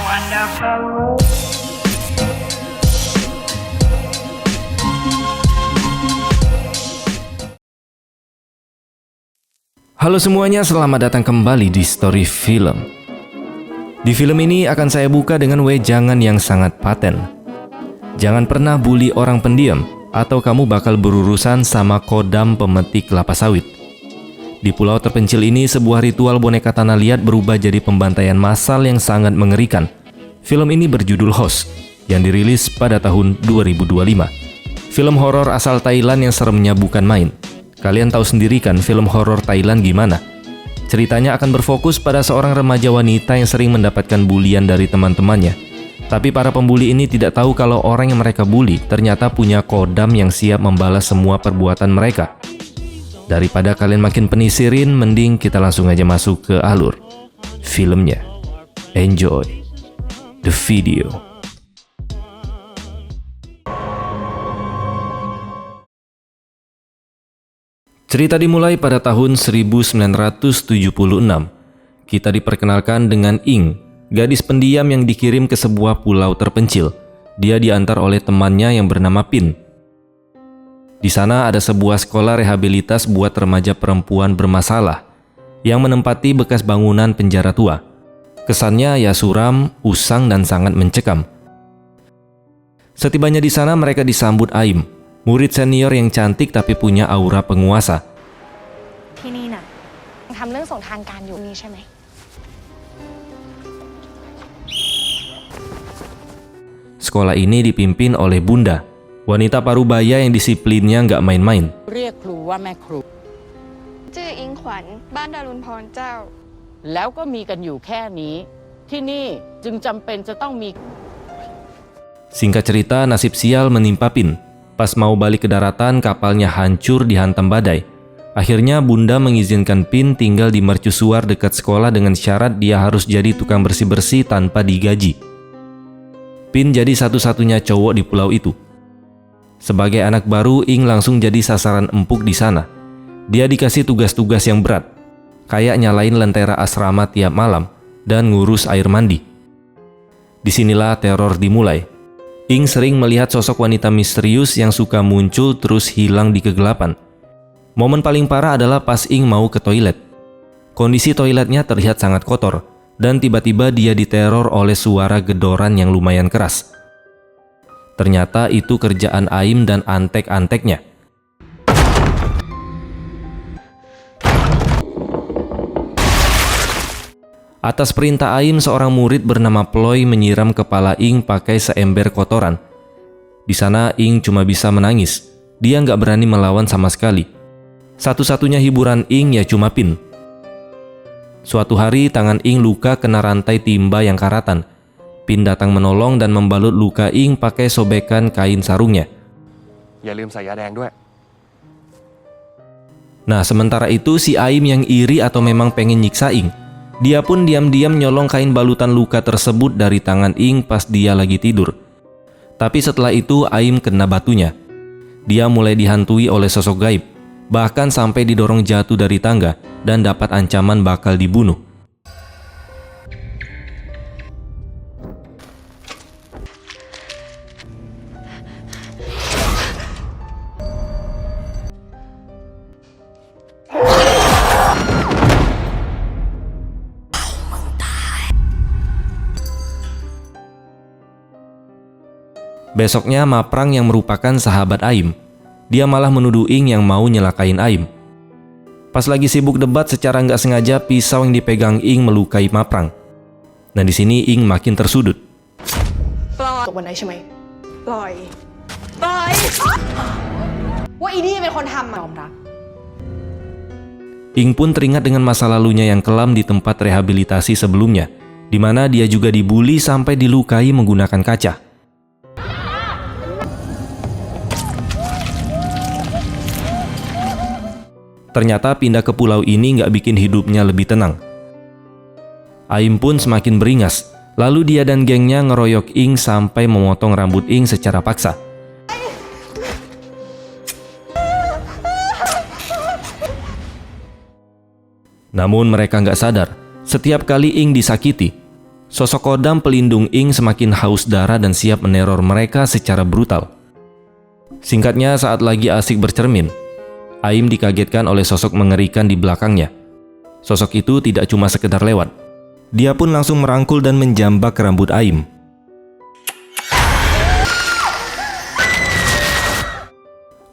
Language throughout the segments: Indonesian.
wonderful world. Halo semuanya, selamat datang kembali di Story Film. Di film ini akan saya buka dengan wejangan yang sangat paten. Jangan pernah bully orang pendiam, atau kamu bakal berurusan sama kodam pemetik kelapa sawit. Di pulau terpencil ini, sebuah ritual boneka tanah liat berubah jadi pembantaian massal yang sangat mengerikan. Film ini berjudul Host, yang dirilis pada tahun 2025. Film horor asal Thailand yang seremnya bukan main. Kalian tahu sendiri kan film horor Thailand gimana? Ceritanya akan berfokus pada seorang remaja wanita yang sering mendapatkan bulian dari teman-temannya. Tapi para pembuli ini tidak tahu kalau orang yang mereka bully ternyata punya kodam yang siap membalas semua perbuatan mereka. Daripada kalian makin penisirin, mending kita langsung aja masuk ke alur filmnya. Enjoy the video. Cerita dimulai pada tahun 1976. Kita diperkenalkan dengan Ing, gadis pendiam yang dikirim ke sebuah pulau terpencil. Dia diantar oleh temannya yang bernama Pin. Di sana ada sebuah sekolah rehabilitas buat remaja perempuan bermasalah yang menempati bekas bangunan penjara tua. Kesannya ya suram, usang, dan sangat mencekam. Setibanya di sana mereka disambut Aim, murid senior yang cantik tapi punya aura penguasa. ที่นี่น่ะทำเรื่องส่งทางการอยู่นี่ใช่ไหม Sekolah ini dipimpin oleh Bunda, wanita parubaya yang disiplinnya nggak main-main. เรียกครูว่าแม่ครู ชื่ออิงขวัญบ้านดารุณพรเจ้า แล้วก็มีกันอยู่แค่นี้ ที่นี่จึงจำเป็นจะต้องมี Singkat cerita, nasib sial menimpa Pin. Pas mau balik ke daratan, kapalnya hancur dihantam badai. Akhirnya Bunda mengizinkan Pin tinggal di mercusuar dekat sekolah dengan syarat dia harus jadi tukang bersih-bersih tanpa digaji. Pin jadi satu-satunya cowok di pulau itu. Sebagai anak baru, Ing langsung jadi sasaran empuk di sana. Dia dikasih tugas-tugas yang berat, kayak nyalain lentera asrama tiap malam dan ngurus air mandi. Disinilah teror dimulai. Ing sering melihat sosok wanita misterius yang suka muncul terus hilang di kegelapan. Momen paling parah adalah pas Ing mau ke toilet. Kondisi toiletnya terlihat sangat kotor, dan tiba-tiba dia diteror oleh suara gedoran yang lumayan keras. Ternyata itu kerjaan Aim dan antek-anteknya. Atas perintah Aim, seorang murid bernama Ploy menyiram kepala Ing pakai seember kotoran. Di sana Ing cuma bisa menangis. Dia nggak berani melawan sama sekali. Satu-satunya hiburan Ing ya cuma Pin. Suatu hari tangan Ing luka kena rantai timba yang karatan. Pin datang menolong dan membalut luka Ing pakai sobekan kain sarungnya. อย่าลืมใส่ยาแดงด้วย Nah, sementara itu si Aim yang iri atau memang pengen nyiksa Ing. Dia pun diam-diam nyolong kain balutan luka tersebut dari tangan Ing pas dia lagi tidur. Tapi setelah itu Aim kena batunya. Dia mulai dihantui oleh sosok gaib, bahkan sampai didorong jatuh dari tangga dan dapat ancaman bakal dibunuh. Besoknya Maprang yang merupakan sahabat Aim, dia malah menuduh Ing yang mau nyelakain Aim. Pas lagi sibuk debat, secara nggak sengaja pisau yang dipegang Ing melukai Maprang. Nah di sini Ing makin tersudut. ตกวันไหนใช่ไหมปล่อยว่าอีนี่เป็นคนทำยอมรับ Ing pun teringat dengan masa lalunya yang kelam di tempat rehabilitasi sebelumnya, di mana dia juga dibully sampai dilukai menggunakan kaca. Ternyata pindah ke pulau ini nggak bikin hidupnya lebih tenang. Aim pun semakin beringas, lalu dia dan gengnya ngeroyok Ing sampai memotong rambut Ing secara paksa. Namun mereka nggak sadar, setiap kali Ing disakiti, Sosok kodam pelindung Ing semakin haus darah dan siap meneror mereka secara brutal. Singkatnya, saat lagi asik bercermin, Aim dikagetkan oleh sosok mengerikan di belakangnya. Sosok itu tidak cuma sekedar lewat. Dia pun langsung merangkul dan menjambak rambut Aim.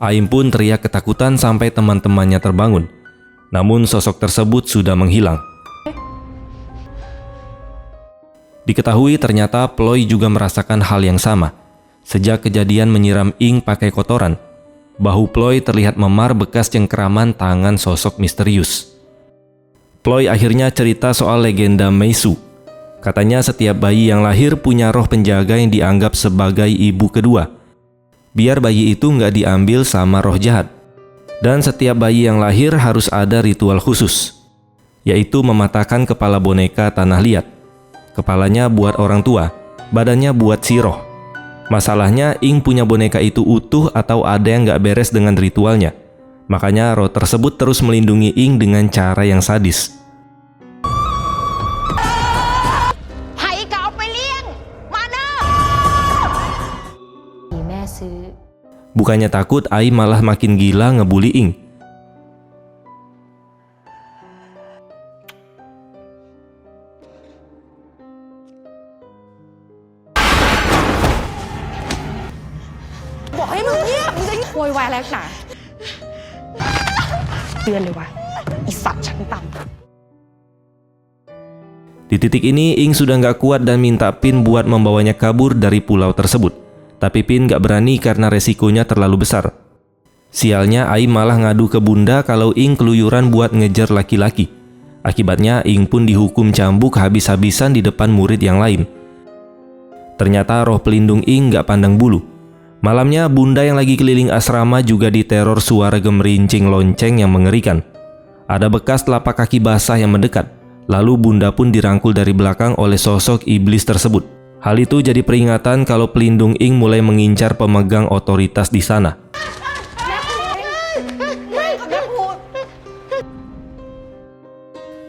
Aim pun teriak ketakutan sampai teman-temannya terbangun. Namun sosok tersebut sudah menghilang. Diketahui ternyata Ploy juga merasakan hal yang sama. Sejak kejadian menyiram Ing pakai kotoran, bahu Ploy terlihat memar bekas cengkeraman tangan sosok misterius. Ploy akhirnya cerita soal legenda Meisu. Katanya setiap bayi yang lahir punya roh penjaga yang dianggap sebagai ibu kedua, biar bayi itu nggak diambil sama roh jahat. Dan setiap bayi yang lahir harus ada ritual khusus, yaitu mematahkan kepala boneka tanah liat. Kepalanya buat orang tua, badannya buat si roh. Masalahnya Ing punya boneka itu utuh atau ada yang nggak beres dengan ritualnya. Makanya roh tersebut terus melindungi Ing dengan cara yang sadis. Hai kau peliang, mana? Bukannya takut, Aim malah makin gila ngebully Ing. Di titik ini, Ing sudah nggak kuat dan minta Pin buat membawanya kabur dari pulau tersebut. Tapi Pin nggak berani karena resikonya terlalu besar. Sialnya, Aim malah ngadu ke bunda kalau Ing keluyuran buat ngejar laki-laki. Akibatnya, Ing pun dihukum cambuk habis-habisan di depan murid yang lain. Ternyata roh pelindung Ing nggak pandang bulu. Malamnya, bunda yang lagi keliling asrama juga diteror suara gemerincing lonceng yang mengerikan. Ada bekas telapak kaki basah yang mendekat. Lalu bunda pun dirangkul dari belakang oleh sosok iblis tersebut. Hal itu jadi peringatan kalau pelindung Ing mulai mengincar pemegang otoritas di sana.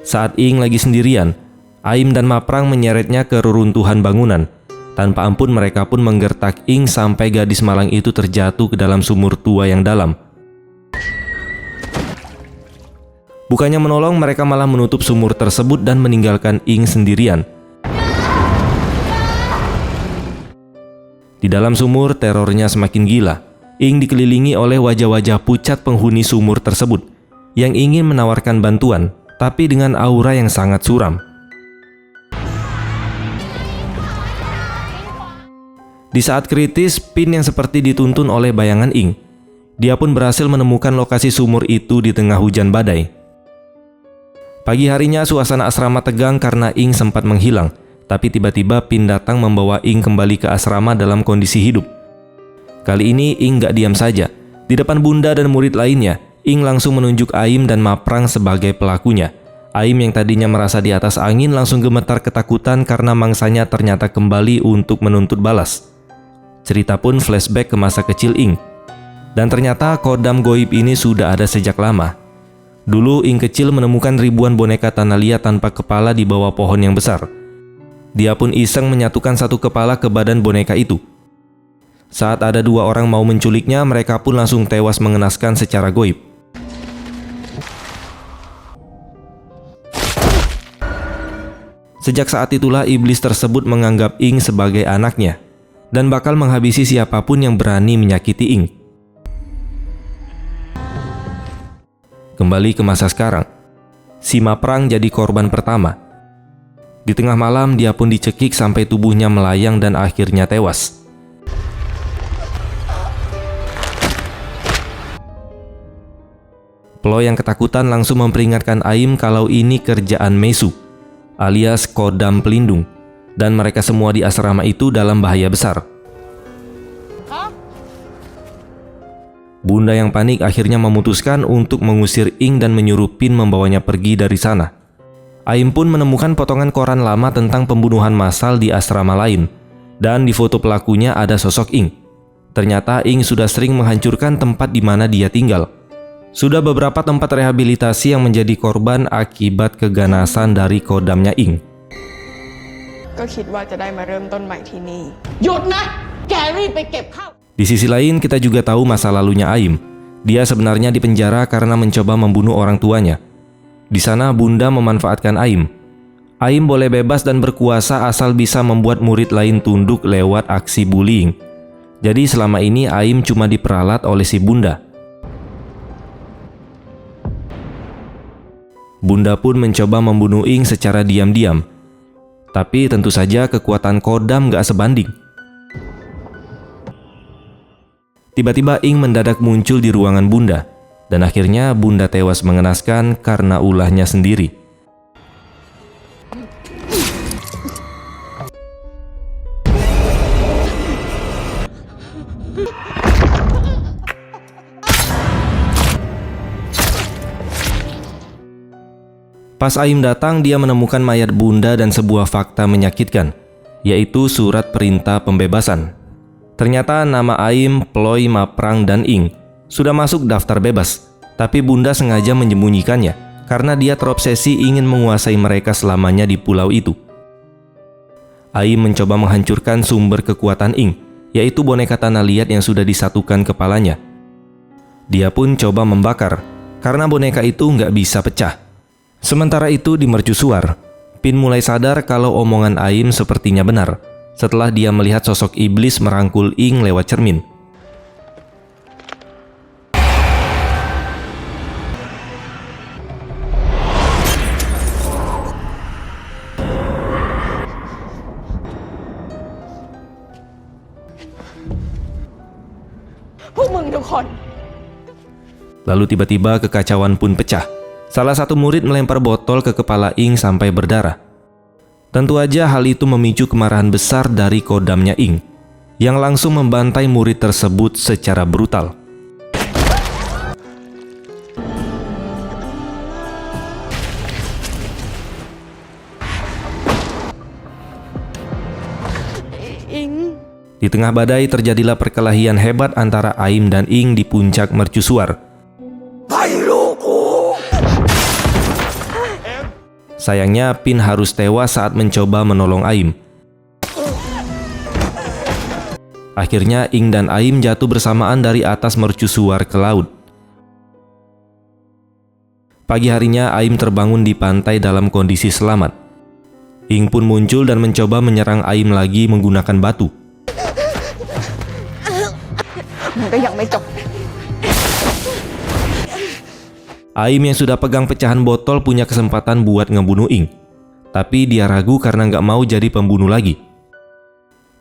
Saat Ing lagi sendirian, Aim dan Maprang menyeretnya ke reruntuhan bangunan. Tanpa ampun mereka pun menggertak Ing sampai gadis malang itu terjatuh ke dalam sumur tua yang dalam. Bukannya menolong, mereka malah menutup sumur tersebut dan meninggalkan Ing sendirian. Di dalam sumur, terornya semakin gila. Ing dikelilingi oleh wajah-wajah pucat penghuni sumur tersebut yang ingin menawarkan bantuan, tapi dengan aura yang sangat suram. Di saat kritis, Pin yang seperti dituntun oleh bayangan Ing. Dia pun berhasil menemukan lokasi sumur itu di tengah hujan badai. Pagi harinya suasana asrama tegang karena Ing sempat menghilang, tapi tiba-tiba Pin datang membawa Ing kembali ke asrama dalam kondisi hidup. Kali ini Ing gak diam saja. Di depan bunda dan murid lainnya, Ing langsung menunjuk Aim dan Maprang sebagai pelakunya. Aim yang tadinya merasa di atas angin langsung gemetar ketakutan karena mangsanya ternyata kembali untuk menuntut balas. Cerita pun flashback ke masa kecil Ing. Dan ternyata kodam goib ini sudah ada sejak lama. Dulu Ing kecil menemukan ribuan boneka tanah liat tanpa kepala di bawah pohon yang besar. Dia pun iseng menyatukan satu kepala ke badan boneka itu. Saat ada dua orang mau menculiknya, mereka pun langsung tewas mengenaskan secara goib. Sejak saat itulah iblis tersebut menganggap Ing sebagai anaknya dan bakal menghabisi siapapun yang berani menyakiti Ing. Kembali ke masa sekarang, si Maprang jadi korban pertama. Di tengah malam dia pun dicekik sampai tubuhnya melayang dan akhirnya tewas. Ploy yang ketakutan langsung memperingatkan Aim kalau ini kerjaan Meisu, alias kodam pelindung, dan mereka semua di asrama itu dalam bahaya besar. Bunda yang panik akhirnya memutuskan untuk mengusir Ing dan menyuruh Pin membawanya pergi dari sana. Aim pun menemukan potongan koran lama tentang pembunuhan massal di asrama lain, dan di foto pelakunya ada sosok Ing. Ternyata Ing sudah sering menghancurkan tempat di mana dia tinggal. Sudah beberapa tempat rehabilitasi yang menjadi korban akibat keganasan dari kodamnya Ing. ก็คิดว่าจะได้มาเริ่มต้นใหม่ที่นี่ หยุดนะ แกรีบไปเก็บข้าว Di sisi lain, kita juga tahu masa lalunya Aim. Dia sebenarnya dipenjara karena mencoba membunuh orang tuanya. Di sana, Bunda memanfaatkan Aim. Aim boleh bebas dan berkuasa asal bisa membuat murid lain tunduk lewat aksi bullying. Jadi selama ini Aim cuma diperalat oleh si Bunda. Bunda pun mencoba membunuh Ing secara diam-diam. Tapi tentu saja kekuatan Kodam gak sebanding. Tiba-tiba Ing mendadak muncul di ruangan Bunda, dan akhirnya Bunda tewas mengenaskan karena ulahnya sendiri. Pas Aim datang, dia menemukan mayat Bunda dan sebuah fakta menyakitkan, yaitu surat perintah pembebasan. Ternyata nama Aim, Ploy, Maprang, dan Ing sudah masuk daftar bebas, tapi Bunda sengaja menyembunyikannya karena dia terobsesi ingin menguasai mereka selamanya di pulau itu. Aim mencoba menghancurkan sumber kekuatan Ing, yaitu boneka tanah liat yang sudah disatukan kepalanya. Dia pun coba membakar, karena boneka itu nggak bisa pecah. Sementara itu di mercusuar, Pin mulai sadar kalau omongan Aim sepertinya benar, setelah dia melihat sosok iblis merangkul Ing lewat cermin. Lalu tiba-tiba kekacauan pun pecah. Salah satu murid melempar botol ke kepala Ing sampai berdarah. Tentu aja hal itu memicu kemarahan besar dari Kodamnya Ing, yang langsung membantai murid tersebut secara brutal. Di tengah badai terjadilah perkelahian hebat antara Aim dan Ing di puncak mercusuar. Sayangnya Pin harus tewas saat mencoba menolong Aim. Akhirnya Ing dan Aim jatuh bersamaan dari atas mercusuar ke laut. Pagi harinya Aim terbangun di pantai dalam kondisi selamat. Ing pun muncul dan mencoba menyerang Aim lagi menggunakan batu. Aim yang sudah pegang pecahan botol punya kesempatan buat ngebunuh Ing. Tapi dia ragu karena nggak mau jadi pembunuh lagi.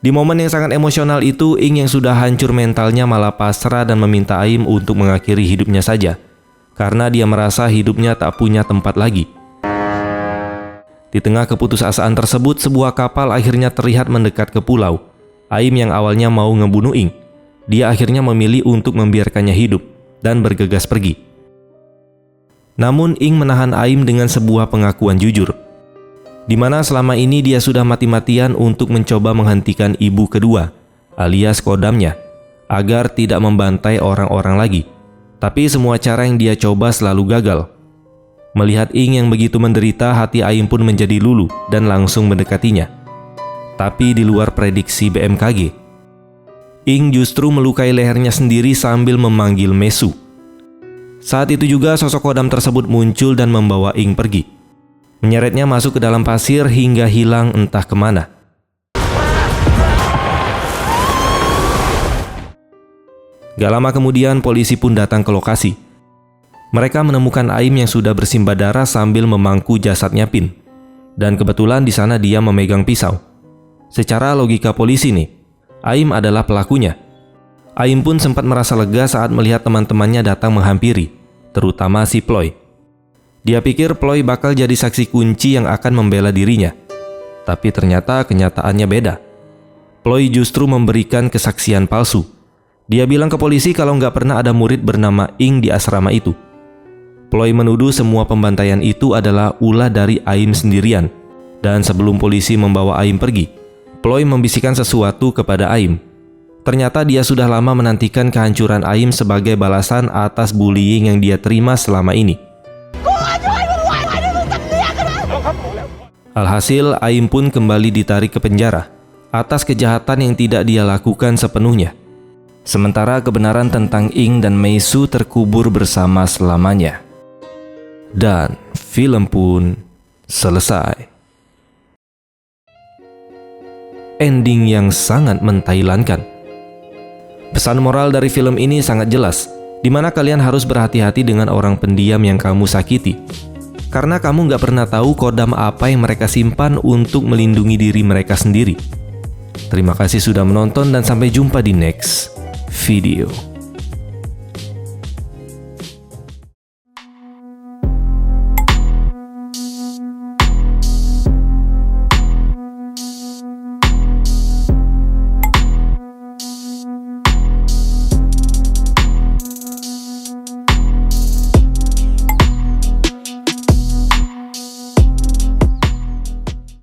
Di momen yang sangat emosional itu, Ing yang sudah hancur mentalnya malah pasrah dan meminta Aim untuk mengakhiri hidupnya saja. Karena dia merasa hidupnya tak punya tempat lagi. Di tengah keputusasaan tersebut, sebuah kapal akhirnya terlihat mendekat ke pulau. Aim yang awalnya mau ngebunuh Ing, dia akhirnya memilih untuk membiarkannya hidup dan bergegas pergi. Namun Ing menahan Aim dengan sebuah pengakuan jujur, di mana selama ini dia sudah mati-matian untuk mencoba menghentikan ibu kedua, alias Kodamnya, agar tidak membantai orang-orang lagi. Tapi semua cara yang dia coba selalu gagal. Melihat Ing yang begitu menderita, hati Aim pun menjadi luluh dan langsung mendekatinya. Tapi di luar prediksi BMKG, Ing justru melukai lehernya sendiri sambil memanggil Mesu. Saat itu juga sosok Kodam tersebut muncul dan membawa Ing pergi. Menyeretnya masuk ke dalam pasir hingga hilang entah kemana. Gak lama kemudian polisi pun datang ke lokasi. Mereka menemukan Aim yang sudah bersimbah darah sambil memangku jasadnya Pin. Dan kebetulan di sana dia memegang pisau. Secara logika polisi nih, Aim adalah pelakunya. Aim pun sempat merasa lega saat melihat teman-temannya datang menghampiri, terutama si Ploy. Dia pikir Ploy bakal jadi saksi kunci yang akan membela dirinya. Tapi ternyata kenyataannya beda. Ploy justru memberikan kesaksian palsu. Dia bilang ke polisi kalau nggak pernah ada murid bernama Ing di asrama itu. Ploy menuduh semua pembantaian itu adalah ulah dari Aim sendirian. Dan sebelum polisi membawa Aim pergi, Ploy membisikkan sesuatu kepada Aim. Ternyata dia sudah lama menantikan kehancuran Aim sebagai balasan atas bullying yang dia terima selama ini. Alhasil, Aim pun kembali ditarik ke penjara atas kejahatan yang tidak dia lakukan sepenuhnya. Sementara kebenaran tentang Ing dan Mei Su terkubur bersama selamanya. Dan film pun selesai. Ending yang sangat mentailankan. Pesan moral dari film ini sangat jelas, di mana kalian harus berhati-hati dengan orang pendiam yang kamu sakiti. Karena kamu nggak pernah tahu kodam apa yang mereka simpan untuk melindungi diri mereka sendiri. Terima kasih sudah menonton dan sampai jumpa di next video.